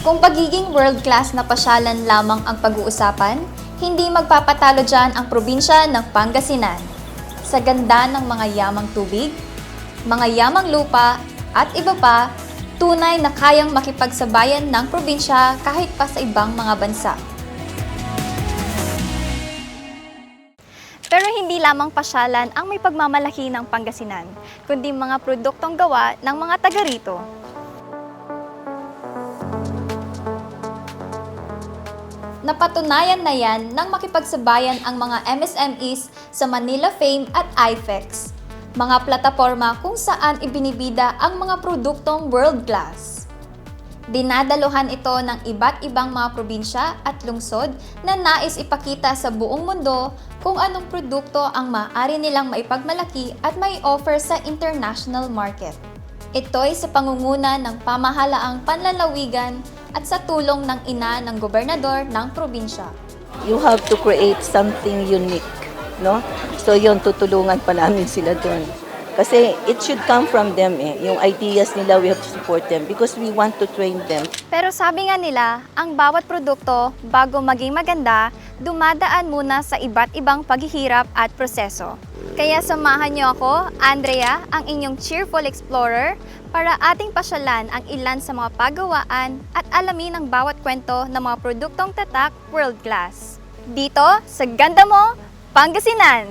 Kung pagiging world-class na pasyalan lamang ang pag-uusapan, hindi magpapatalo dyan ang probinsya ng Pangasinan. Sa ganda ng mga yamang tubig, mga yamang lupa, at iba pa, tunay na kayang makipagsabayan ng probinsya kahit pa sa ibang mga bansa. Pero hindi lamang pasyalan ang may pagmamalaki ng Pangasinan, kundi mga produktong gawa ng mga taga rito. Napatunayan na yan nang makipagsabayan ang mga MSMEs sa Manila Fame at IFEX, mga plataporma kung saan ibinibida ang mga produktong world-class. Dinadaluhan ito ng iba't ibang mga probinsya at lungsod na nais ipakita sa buong mundo kung anong produkto ang maaari nilang maipagmalaki at may offer sa international market. Ito'y sa pangunguna ng pamahalaang panlalawigan at sa tulong ng ina ng gobernador ng probinsya. You have to create something unique, no? So yun, tutulungan pa namin sila doon. Kasi it should come from them Yung ideas nila, we have to support them because we want to train them. Pero sabi nga nila, ang bawat produkto, bago maging maganda, dumadaan muna sa iba't ibang paghihirap at proseso. Kaya samahan niyo ako, Andrea, ang inyong cheerful explorer, para ating pasyalan ang ilan sa mga pagawaan at alamin ang bawat kwento ng mga produktong tatak world-class. Dito sa Ganda Mo, Pangasinan!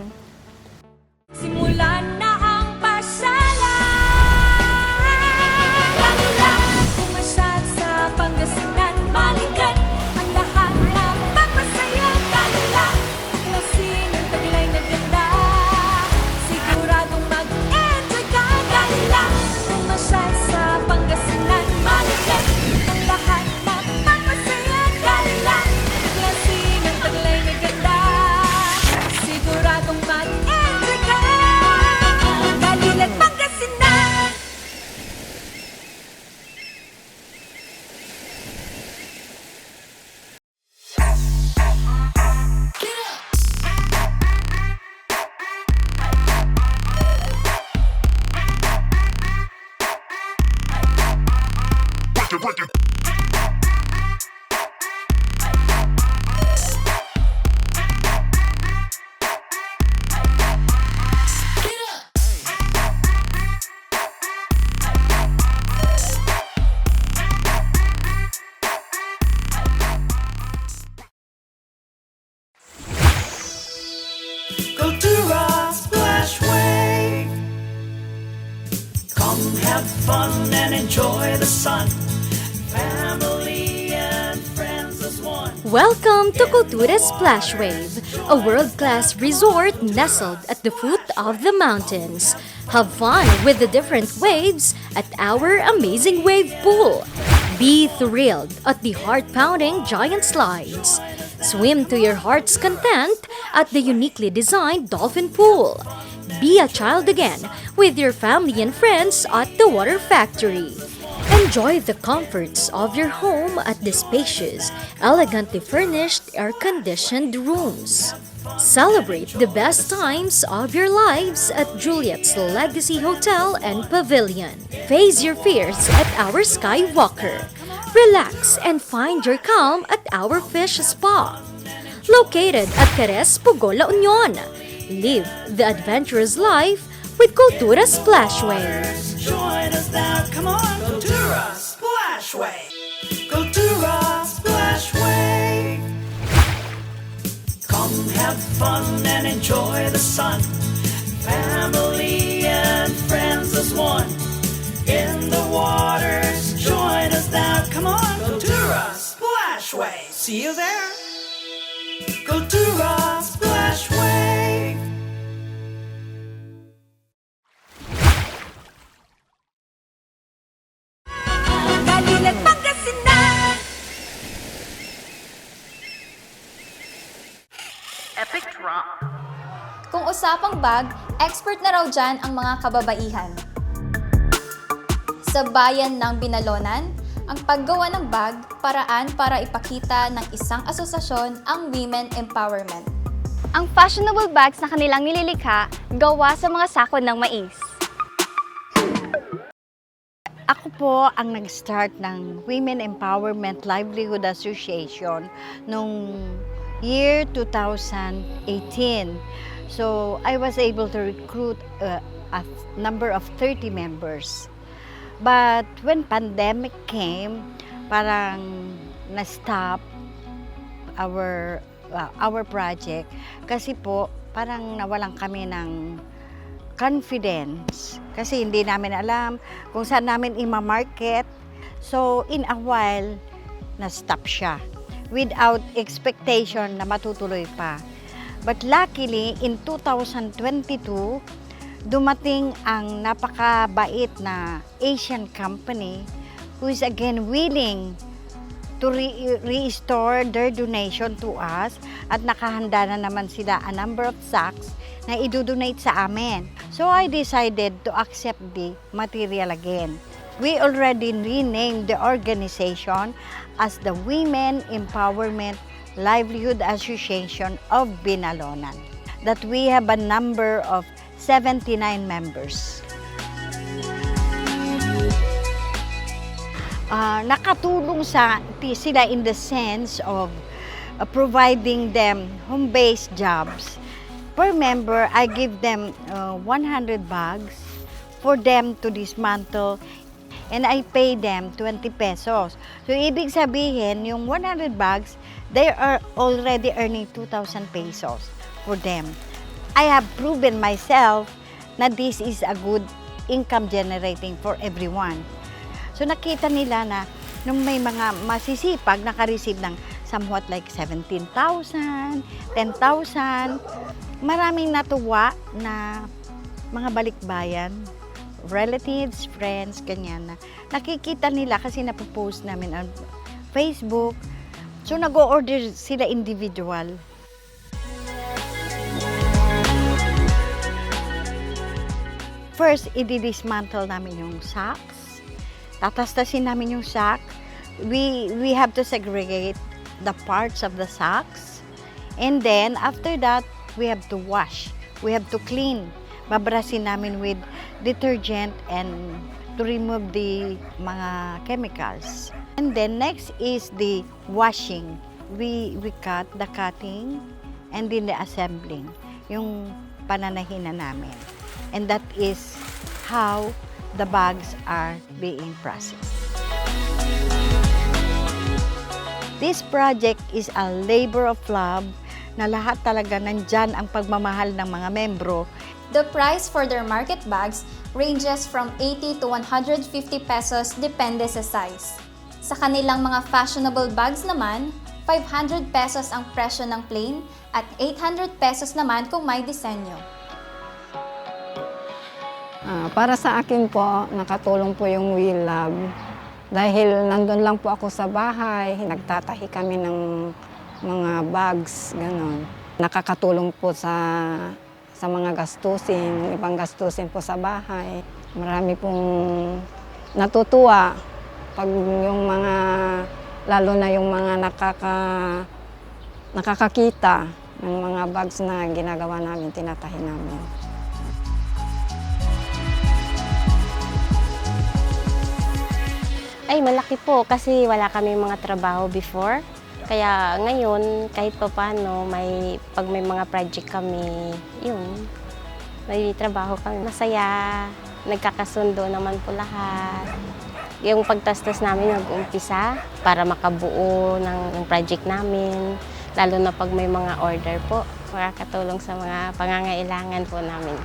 Simulan na ang pasyalan. Lang pumasyal sa Pangasinan, balikan ang lahat na papasaya kanila. Klasin ang taglay na ganda, siguradong mag-enjoy ka kanila. Pumasyal sa Pangasinan, balikan ang lahat na papasaya kanila. Klasin ang taglay na ganda, siguradong mag-enjoy ka. Kalilan Pangasinan. Kultura Splashway. Come have fun and enjoy the sun. Family and friends as one. Welcome to Kultura Splash Wave, a world-class resort nestled at the foot of the mountains. Have fun with the different waves at our amazing wave pool. Be thrilled at the heart-pounding giant slides. Swim to your heart's content at the uniquely designed dolphin pool. Be a child again with your family and friends at the Water Factory. Enjoy the comforts of your home at the spacious, elegantly furnished, air-conditioned rooms. Celebrate the best times of your lives at Juliet's Legacy Hotel and Pavilion. Face your fears at our Skywalker. Relax and find your calm at our Fish Spa. Located at Cares, Pugo, La Union. Live the adventurous life with Kultura Splashway. Join us now, come on, Kultura Splashway. Kultura Splashway. Come have fun and enjoy the sun. Family and friends as one. In the waters, join us now, come on, Kultura Splashway. See you there. Kultura Splashway. Kalilan Pangasinan. Epic drop. Kung usapang bag, expert na raw dyan ang mga kababaihan. Sa bayan ng Binalonan, ang paggawa ng bag, paraan para ipakita ng isang asosasyon ang women empowerment. Ang fashionable bags na kanilang nililikha, gawa sa mga sako ng mais. Ako po ang nag-start ng Women Empowerment Livelihood Association noong year 2018. So I was able to recruit a number of 30 members. But when pandemic came, parang na-stop our project kasi po parang nawalan kami ng confidence kasi hindi namin alam kung saan namin i-market. So in a while, na-stop siya without expectation na matutuloy pa. But luckily, in 2022, dumating ang napakabait na Asian company who is again willing to restore their donation to us at nakahanda na naman sila a number of sacks na i-donate sa amin. So I decided to accept the material again. We already renamed the organization as the Women Empowerment Livelihood Association of Binalonan. That we have a number of 79 members. Nakatulong sila in the sense of providing them home-based jobs. Per member, I give them 100 bags for them to dismantle and I pay them 20 pesos. So, ibig sabihin, yung 100 bags, they are already earning 2,000 pesos for them. I have proven myself na this is a good income generating for everyone. So nakita nila na nung may mga masisipag naka-receive ng somewhat like 17,000, 10,000, maraming natuwa na mga balikbayan, relatives, friends, ganyan na nakikita nila kasi napopost namin on Facebook. So nag-o-order sila individual. First, i-dismantle namin yung sacks. Tatastasin namin yung sack. We have to segregate the parts of the sacks. And then, after that, we have to wash. We have to clean. Babrasin namin with detergent and to remove the mga chemicals. And then, next is the washing. We cut the cutting and then the assembling. Yung pananahin na namin. And that is how the bags are being processed. This project is a labor of love na lahat talaga nandyan ang pagmamahal ng mga membro. The price for their market bags ranges from 80 to 150 pesos depende sa size. Sa kanilang mga fashionable bags naman, 500 pesos ang presyo ng plain at 800 pesos naman kung may disenyo. Para sa akin po, nakatulong po yung We Love. Dahil nandun lang po ako sa bahay, nagtatahi kami ng mga bags, gano'n. Nakakatulong po sa mga gastusin, ibang gastusin po sa bahay. Marami pong natutuwa pag yung mga, lalo na yung mga nakakakita ng mga bags na ginagawa namin, tinatahi namin. Ay, malaki po kasi wala kami mga trabaho before. Kaya ngayon, kahit pa paano, pag may mga project kami, yun, may trabaho kami. Masaya, nagkakasundo naman po lahat. Yung pagtastas namin nag-umpisa para makabuo ng project namin. Lalo na pag may mga order po, makakatulong sa mga pangangailangan po namin.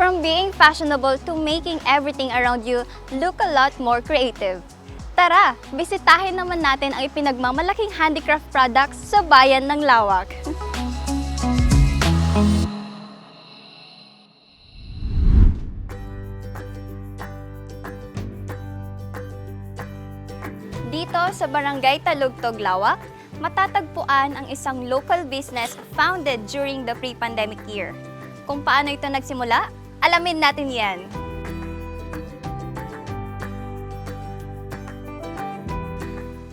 From being fashionable to making everything around you look a lot more creative. Tara, bisitahin naman natin ang ipinagmamalaking handicraft products sa bayan ng Lawak. Dito sa Barangay Talugtog, Lawak, matatagpuan ang isang local business founded during the pre-pandemic year. Kung paano ito nagsimula, alamin natin yan.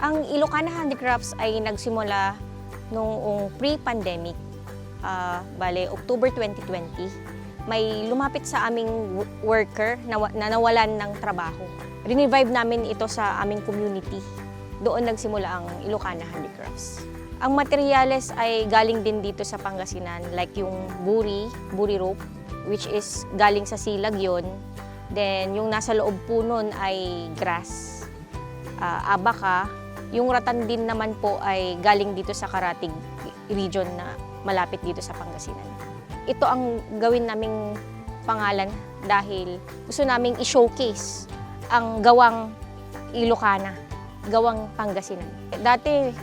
Ang Ilocana Handicrafts ay nagsimula noong pre-pandemic, bale October 2020. may lumapit sa aming worker na nawalan ng trabaho. Revive namin ito sa aming community. Doon nagsimula ang Ilocana Handicrafts. Ang materyales ay galing din dito sa Pangasinan, like yung buri rope, which is galing sa Silag yun. Then yung nasa loob po nun ay grass, abaka. Yung rattan din naman po ay galing dito sa Karatig region na malapit dito sa Pangasinan. Ito ang gawin naming pangalan dahil gusto naming i-showcase ang gawang Ilocana, gawang Pangasinan. Dati,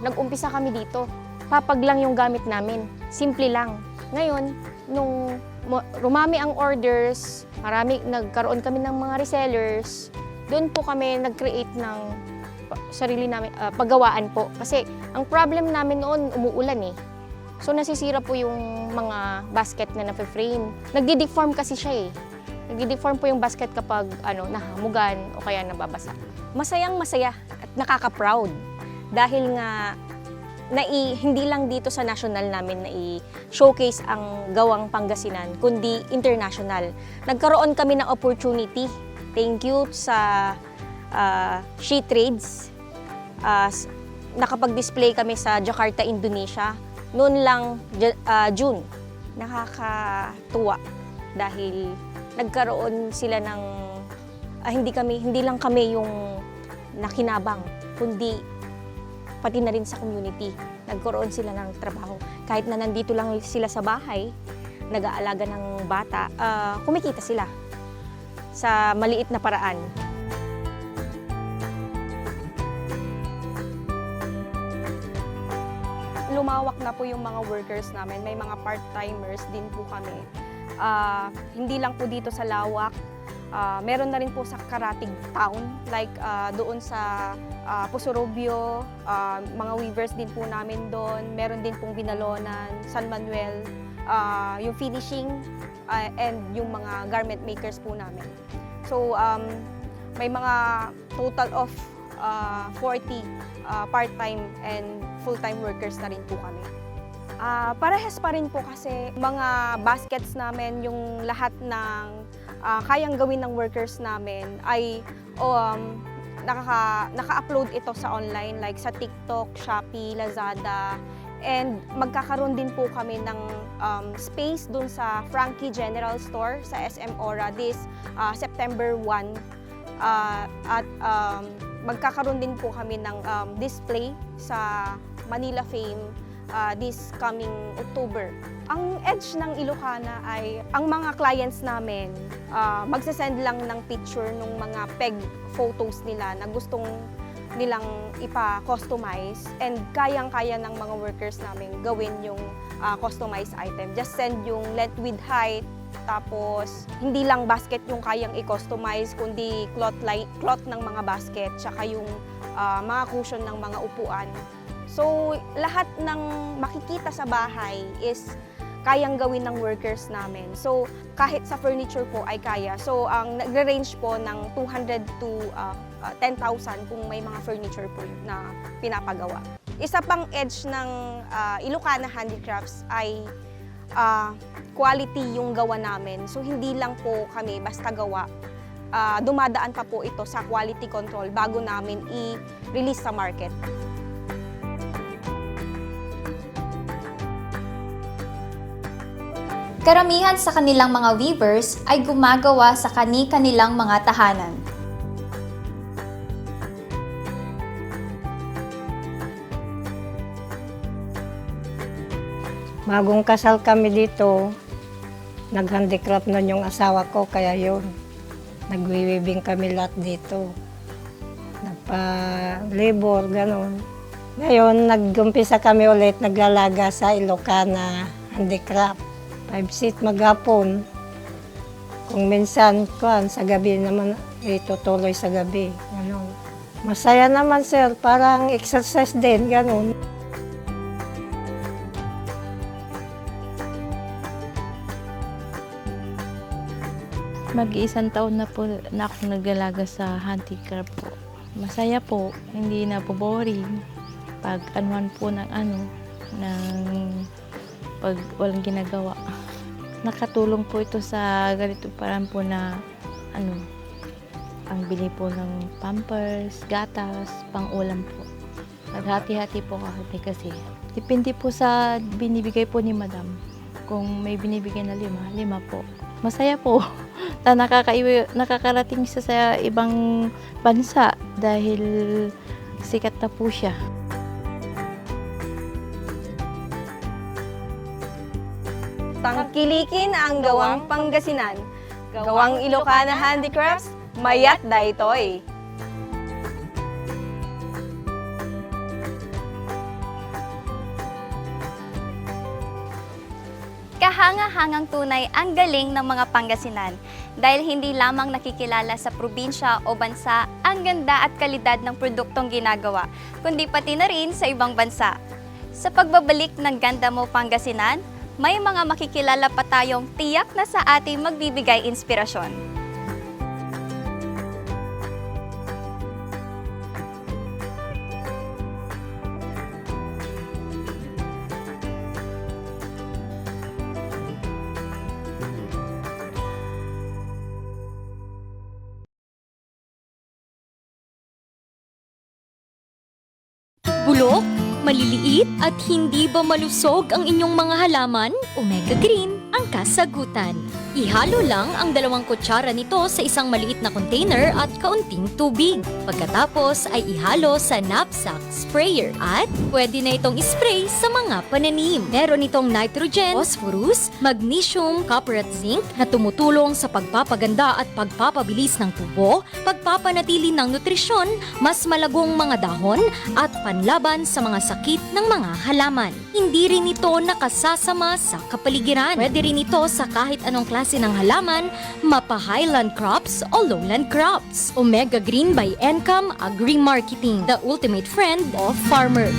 nag-umpisa kami dito. Papag lang yung gamit namin. Simple lang. Ngayon, nung rumami ang orders, nagkaroon kami ng mga resellers, doon po kami nag-create ng sarili namin, paggawaan po. Kasi ang problem namin noon, umuulan eh. So nasisira po yung mga basket na na-frame. Nagdi-deform kasi siya eh. Nagdi-deform po yung basket kapag nahamugan o kaya nababasa. Masayang-masaya at nakaka-proud dahil nga hindi lang dito sa national namin na i-showcase ang gawang Pangasinan, kundi international. Nagkaroon kami ng opportunity. Thank you sa She Trades. Nakapag-display kami sa Jakarta, Indonesia. Noon lang, June. Nakakatuwa dahil nagkaroon sila ng hindi lang kami yung nakinabang, kundi pati na rin sa community. Nagkaroon sila ng trabaho. Kahit na nandito lang sila sa bahay, nag-aalaga ng bata, kumikita sila sa maliit na paraan. Lumawak na po yung mga workers namin. May mga part-timers din po kami. Hindi lang po dito sa Lawak, meron na rin po sa Karatig Town, like doon sa Pusurubio, mga weavers din po namin doon. Meron din pong Binalonan, San Manuel, yung finishing and yung mga garment makers po namin. So may mga total of 40 part-time and full-time workers na rin po kami. Parehas pa rin po kasi mga baskets namin, yung lahat ng kayang gawin ng workers namin ay naka-upload ito sa online, like sa TikTok, Shopee, Lazada, and magkakaroon din po kami ng space dun sa Frankie General Store sa SM Ora this September 1 at magkakaroon din po kami ng display sa Manila Fame this coming October. Ang edge ng Ilocana ay ang mga clients namin magsasend lang ng picture ng mga peg photos nila na gustong nilang ipa-customize, and kayang-kaya ng mga workers namin gawin yung customized item. Just send yung length, width, height, tapos hindi lang basket yung kayang i-customize, kundi cloth ng mga basket, tsaka yung mga cushion ng mga upuan. So lahat ng makikita sa bahay is kayang gawin ng workers namin. So kahit sa furniture po ay kaya. So ang nagre-range po ng 200 to 10,000 kung may mga furniture po na pinapagawa. Isa pang edge ng Ilocana Handicrafts ay quality yung gawa namin. So hindi lang po kami basta gawa. Dumadaan pa po ito sa quality control bago namin i-release sa market. Karamihan sa kanilang mga weavers ay gumagawa sa kani-kanilang mga tahanan. Bagong kasal kami dito, nag-handicraft nun yung asawa ko, kaya yun, nag-weaving kami lahat dito. Nagpa-labor, gano'n. Ngayon, nag-umpisa kami ulit, naglalaga sa Ilocana Handicraft. 5 seat maghapon. Kung minsan, sa gabi naman, itutuloy sa gabi. Gano'n. Masaya naman, sir. Parang exercise din, gano'n. Mag-iisang taon na po na ako naglalaga sa handicraft po. Masaya po, hindi na po boring. Pag anuan po ng pag walang ginagawa. nakatulong po ito sa ganito parang po na ang bili po ng pampers, gatas, pang-ulam po. Naghati-hati po kami kasi. Depende po sa binibigay po ni Madam. Kung may binibigay na 5 po. Masaya po na nakakarating siya sa ibang bansa dahil sikat na po siya. Tangkilikin ang gawang Pangasinan. Gawang Ilocana Handicrafts, mayat daytoy. Kahanga-hangang tunay ang galing ng mga Pangasinan dahil hindi lamang nakikilala sa probinsya o bansa ang ganda at kalidad ng produktong ginagawa, kundi pati na rin sa ibang bansa. Sa pagbabalik ng Ganda Mo Pangasinan, may mga makikilala pa tayong tiyak na sa ating magbibigay inspirasyon. Bulok, maliliit at hindi ba malusog ang inyong mga halaman? Omega Green ang kasagutan. Ihalo lang ang 2 kutsara nito sa isang maliit na container at kaunting tubig. Pagkatapos ay ihalo sa knapsack sprayer at pwede na itong ispray sa mga pananim. Meron itong nitrogen, phosphorus, magnesium, copper at zinc na tumutulong sa pagpapaganda at pagpapabilis ng tubo, pagpapanatili ng nutrisyon, mas malagong mga dahon at panlaban sa mga sakit ng mga halaman. Hindi rin ito nakasasama sa kapaligiran. Pwede rin ito sa kahit anong klase ng halaman, mapa-highland crops o lowland crops. Omega Green by Encam Agri-Marketing, the ultimate friend of farmers.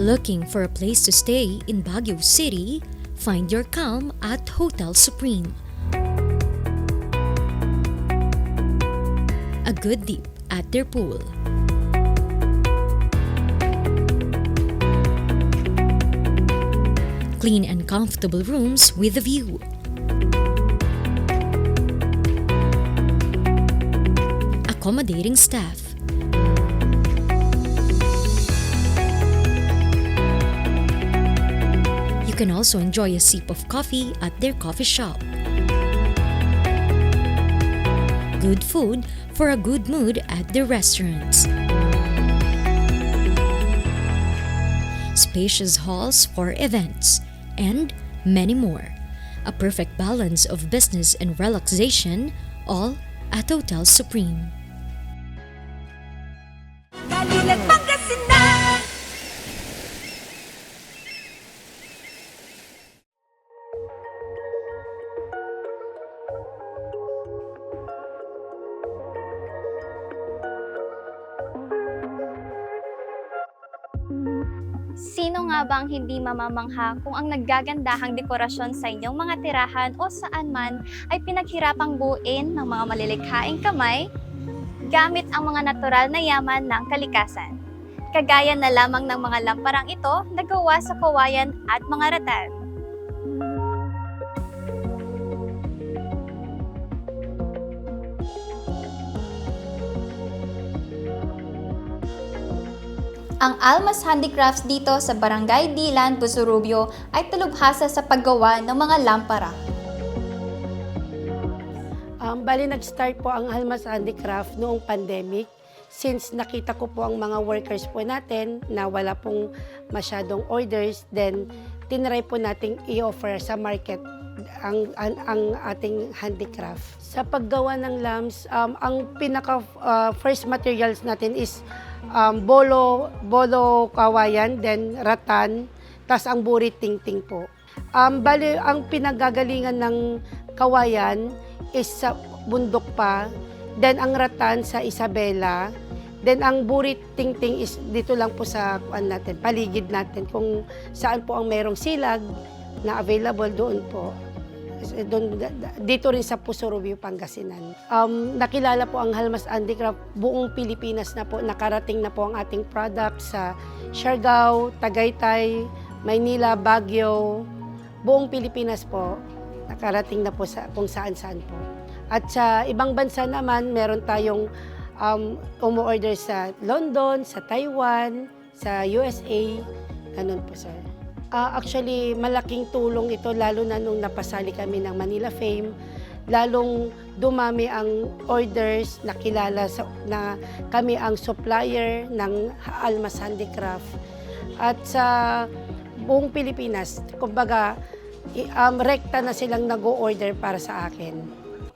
Looking for a place to stay in Baguio City? Find your calm at Hotel Supreme. A good dip at their pool. Clean and comfortable rooms with a view. Accommodating staff. You can also enjoy a sip of coffee at their coffee shop. Good food for a good mood at their restaurants. Spacious halls for events, and many more. A perfect balance of business and relaxation, all at Hotel Supreme. Galilat Pangasinan. Sino nga ba ang hindi mamamangha kung ang naggagandahang dekorasyon sa inyong mga tirahan o saan man ay pinaghirapang buuin ng mga malilikhaing kamay gamit ang mga natural na yaman ng kalikasan. Kagaya na lamang ng mga lamparang ito na gawa sa kawayan at mga ratan. Ang Almas Handicrafts dito sa Barangay Dilan, Busurubio ay talubhasa sa paggawa ng mga lampara. Bali, nag-start po ang Almas Handicraft noong pandemic since nakita ko po ang mga workers po natin na wala pong masyadong orders, then tinry po nating i-offer sa market ang ating handicraft. Sa paggawa ng lamps, ang pinaka first materials natin is bolo kawayan, then ratan, tas ang burit tingting po. Bali, ang pinagagalingan ng kawayan is sa bundok pa, then ang ratan sa Isabela, then ang burit tingting is dito lang po sa natin, paligid natin, kung saan po ang merong silag na available doon po. Dito rin sa Busurubio, Pangasinan. Nakilala po ang Almas Handicraft, buong Pilipinas na po, nakarating na po ang ating product sa Siargao, Tagaytay, Maynila, Baguio, buong Pilipinas po, nakarating na po sa kung saan-saan po. At sa ibang bansa naman, meron tayong umu-order sa London, sa Taiwan, sa USA, ganun po sir. Actually, malaking tulong ito lalo na nung napasali kami ng Manila Fame. Lalong dumami ang orders, nakilala na kami ang supplier ng Almas Handicraft. At sa buong Pilipinas, kumbaga, rekta na silang nag-o-order para sa akin.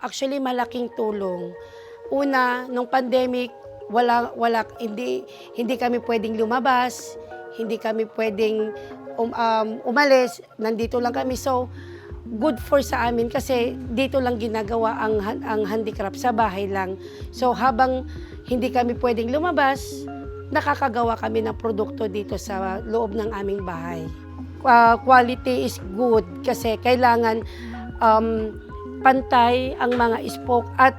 Actually, malaking tulong. Una, nung pandemic, hindi kami pwedeng lumabas, hindi kami pwedeng umalis, nandito lang kami. So, good for sa amin kasi dito lang ginagawa ang handicraft sa bahay lang. So, habang hindi kami pwedeng lumabas, nakakagawa kami ng produkto dito sa loob ng aming bahay. Quality is good kasi kailangan pantay ang mga spoke at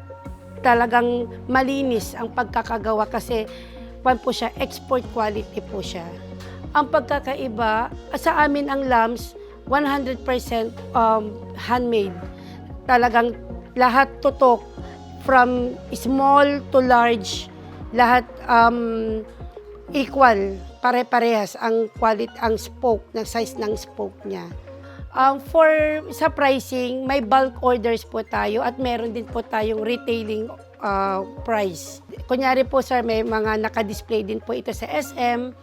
talagang malinis ang pagkakagawa kasi po siya, export quality po siya. Ang pagkakaiba, sa amin ang lamps, 100% handmade. Talagang lahat tutok, from small to large, lahat equal, pare-parehas ang quality, ang spoke, ng size ng spoke niya. Sa pricing, may bulk orders po tayo at meron din po tayong retailing price. Kunyari po sir, may mga naka-display din po ito sa SM.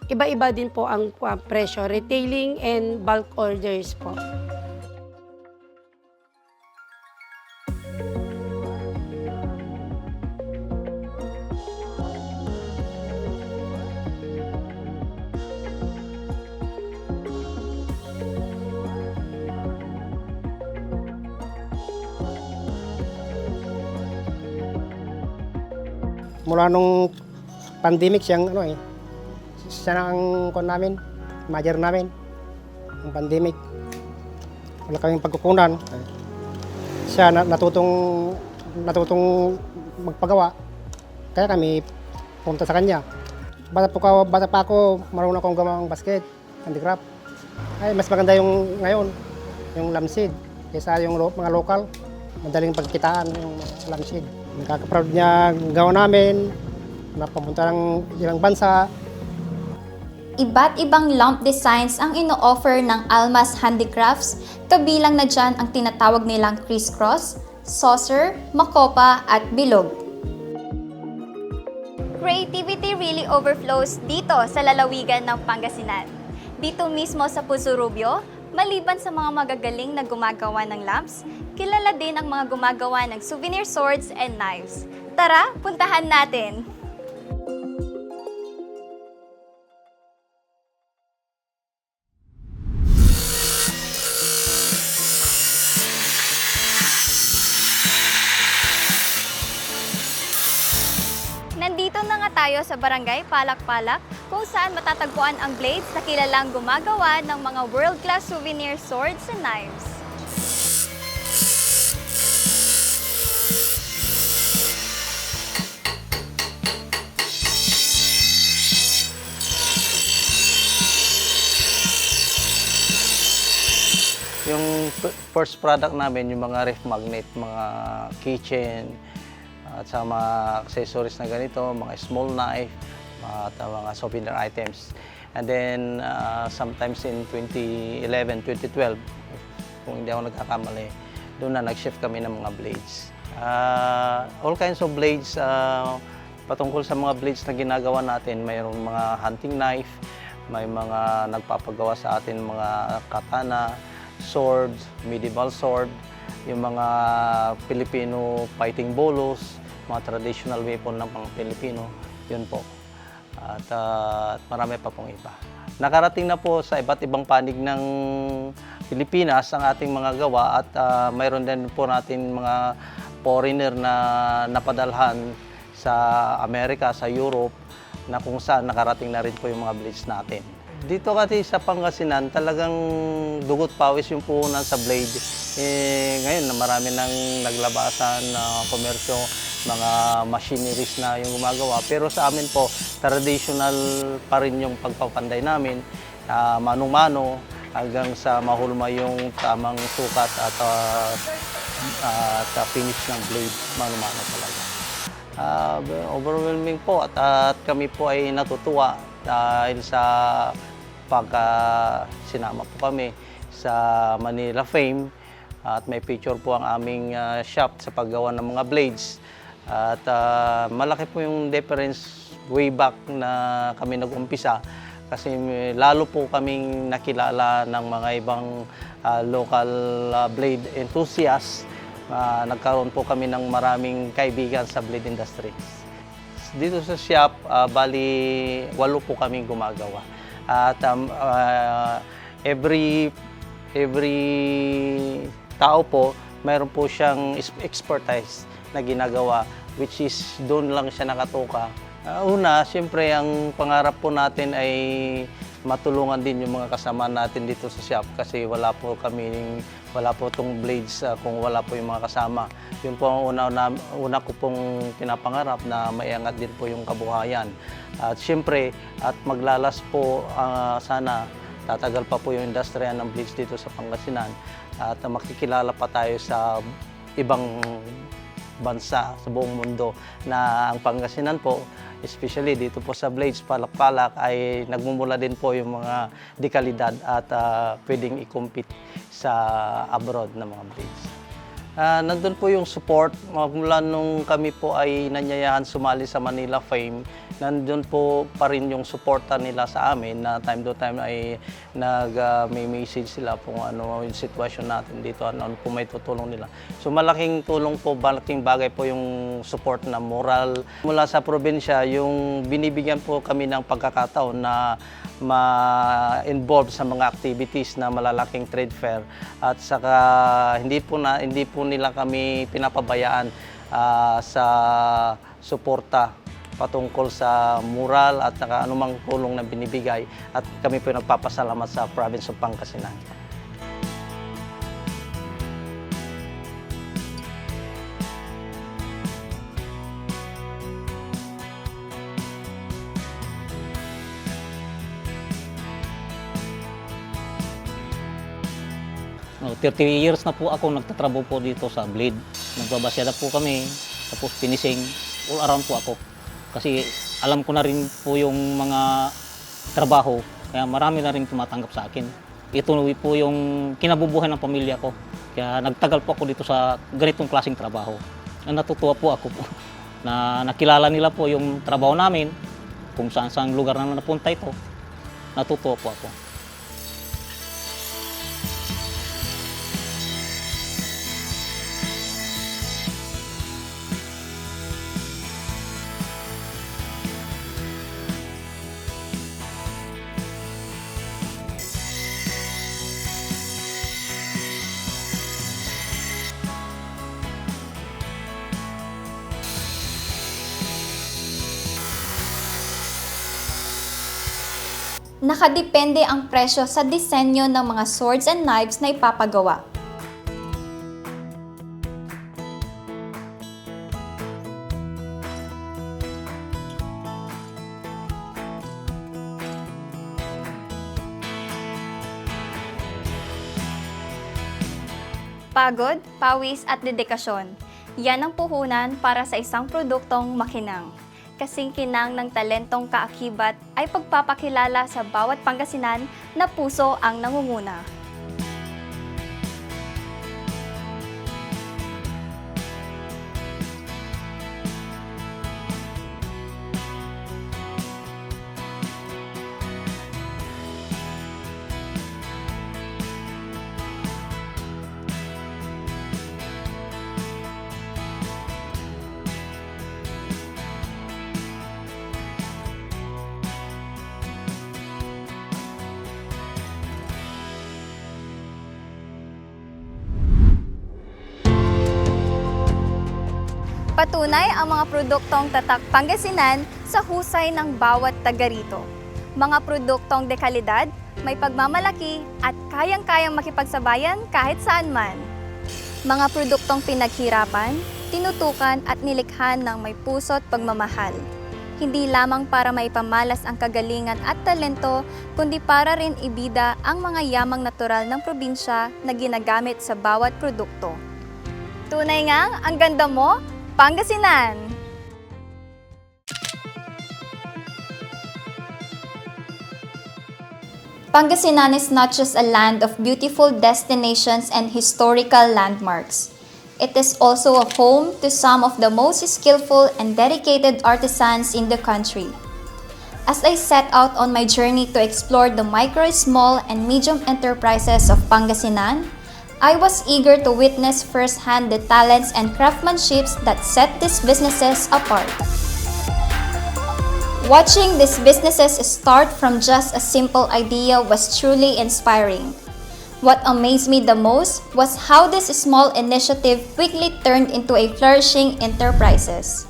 Iba-iba din po ang presyo, retailing and bulk orders po. Mula nung pandemic siya na ang namin, manager namin, ang pandemic. Wala kaming pagkukunan. Siya natutong magpagawa. Kaya kami pumunta sa kanya. Bata pa ako, marunong akong gawa ng basket, handicraft. Ay, mas maganda yung ngayon, yung lampshade, kaysa yung mga local. Madaling pagkitaan yung lampshade. Nakaka-proud niya gawa namin, napapunta ng ilang bansa. Iba't ibang lamp designs ang ino-offer ng Almas Handicrafts, kabilang na dyan ang tinatawag nilang crisscross, saucer, makopa at bilog. Creativity really overflows dito sa lalawigan ng Pangasinan. Dito mismo sa Puso-Rubio, maliban sa mga magagaling na gumagawa ng lamps, kilala din ang mga gumagawa ng souvenir swords and knives. Tara, puntahan natin! Nandito na nga tayo sa Barangay Palak-Palak kung saan matatagpuan ang blades na kilalang gumagawa ng mga world-class souvenir swords and knives. Yung first product namin, yung mga ref magnet, mga keychain, at sa mga accessories na ganito, mga small knife, at mga souvenir items. And then, sometimes in 2011, 2012, kung hindi ako nagkakamali, doon na nag-shift kami ng mga blades. All kinds of blades, patungkol sa mga blades na ginagawa natin, mayroong mga hunting knife, may mga nagpapagawa sa atin mga katana, swords, medieval sword, yung mga Filipino fighting bolos, mga traditional weapon ng mga Pilipino, yun po. At marami pa pong iba. Nakarating na po sa iba't ibang panig ng Pilipinas ang ating mga gawa at mayroon din po natin mga foreigner na napadalhan sa Amerika, sa Europe, na kung saan nakarating na rin po yung mga blades natin. Dito kasi sa Pangasinan, talagang dugot pawis yung puhunan sa blade. Ngayon, marami nang naglabasan na komersyo, mga machineries na yung gumagawa. Pero sa amin po, traditional pa rin yung pagpapanday namin. mano-mano hanggang sa mahulma yung tamang sukat at finish ng blade, mano-mano talaga. Overwhelming po at kami po ay natutuwa dahil sa sinama po kami sa Manila Fame at may picture po ang aming shop sa paggawa ng mga blades. At malaki po yung difference way back na kami nag-umpisa kasi lalo po kaming nakilala ng mga ibang local blade enthusiasts. Nagkaroon po kami ng maraming kaibigan sa blade industry. Dito sa shop, bali 8 po kaming gumagawa. At every tao po, mayroon po siyang expertise na ginagawa, which is doon lang siya nakatuka. Una, siyempre ang pangarap po natin ay matulungan din yung mga kasama natin dito sa shop kasi wala po itong blades kung wala po yung mga kasama. Yun po ang una ko pong pinapangarap na maiangat din po yung kabuhayan. At siyempre, at maglalas po sana, tatagal pa po yung industriya ng blades dito sa Pangasinan at makikilala pa tayo sa ibang bansa sa buong mundo na ang Pangasinan po, especially dito po sa blades, palak-palak, ay nagmumula din po yung mga dekalidad at pwedeng i-compete sa abroad na mga blades. Nandun po yung support mula nung kami po ay nanyayahan sumali sa Manila Fame. Nandun po pa rin yung suporta nila sa amin na time to time ay may message sila kung ano yung sitwasyon natin dito, ano po may tutulong nila. So malaking tulong po, malaking bagay po yung support na moral. Mula sa probinsya, yung binibigyan po kami ng pagkakataon na ma-involve sa mga activities na malalaking trade fair at saka hindi po nila kami pinapabayaan sa suporta patungkol sa moral at saka anumang tulong na binibigay at kami po nagpapasalamat sa province of Pangasinan. No, 30 years na po ako nagtatrabaho po dito sa blade. Nagbabasyada po kami, tapos finishing, all around po ako. Kasi alam ko na rin po yung mga trabaho, kaya marami na rin tumatanggap sa akin. Ito po yung kinabubuhay ng pamilya ko. Kaya nagtagal po ako dito sa ganitong klaseng trabaho. Natutuwa po ako na nakilala nila po yung trabaho namin, kung saan lugar na napunta ito. Natutuwa po ako. Nakadepende ang presyo sa disenyo ng mga swords and knives na ipapagawa. Pagod, pawis at dedikasyon. Yan ang puhunan para sa isang produktong makinang. Kasing kinang ng talentong kaakibat ay pagpapakilala sa bawat Pangasinan na puso ang nangunguna. Patunay ang mga produktong tatak Pangasinan sa husay ng bawat taga rito. Mga produktong dekalidad, may pagmamalaki at kayang-kayang makipagsabayan kahit saan man. Mga produktong pinaghirapan, tinutukan at nilikhan ng may puso't pagmamahal. hindi lamang para maipamalas ang kagalingan at talento, kundi para rin ibida ang mga yamang natural ng probinsya na ginagamit sa bawat produkto. Tunay ngang ang ganda mo, Pangasinan! Pangasinan is not just a land of beautiful destinations and historical landmarks. It is also a home to some of the most skillful and dedicated artisans in the country. As I set out on my journey to explore the micro, small, and medium enterprises of Pangasinan, I was eager to witness firsthand the talents and craftsmanships that set these businesses apart. Watching these businesses start from just a simple idea was truly inspiring. What amazed me the most was how this small initiative quickly turned into a flourishing enterprises.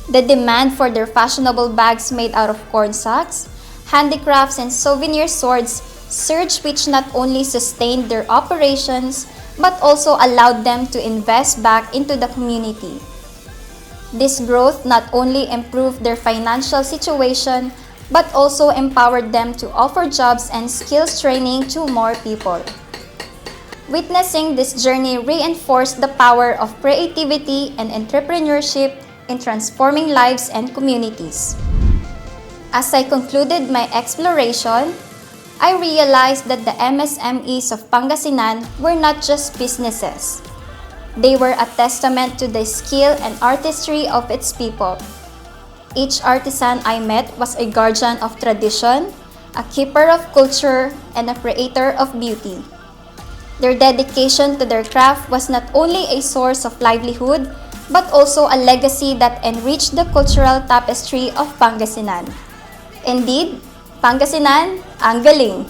The demand for their fashionable bags made out of corn sacks, handicrafts, and souvenir swords surged, which not only sustained their operations but also allowed them to invest back into the community. This growth not only improved their financial situation but also empowered them to offer jobs and skills training to more people. Witnessing this journey reinforced the power of creativity and entrepreneurship in transforming lives and communities. As I concluded my exploration, I realized that the MSMEs of Pangasinan were not just businesses. They were a testament to the skill and artistry of its people. Each artisan I met was a guardian of tradition, a keeper of culture, and a creator of beauty. Their dedication to their craft was not only a source of livelihood, but also a legacy that enriched the cultural tapestry of Pangasinan. Indeed, Pangasinan, ang galing!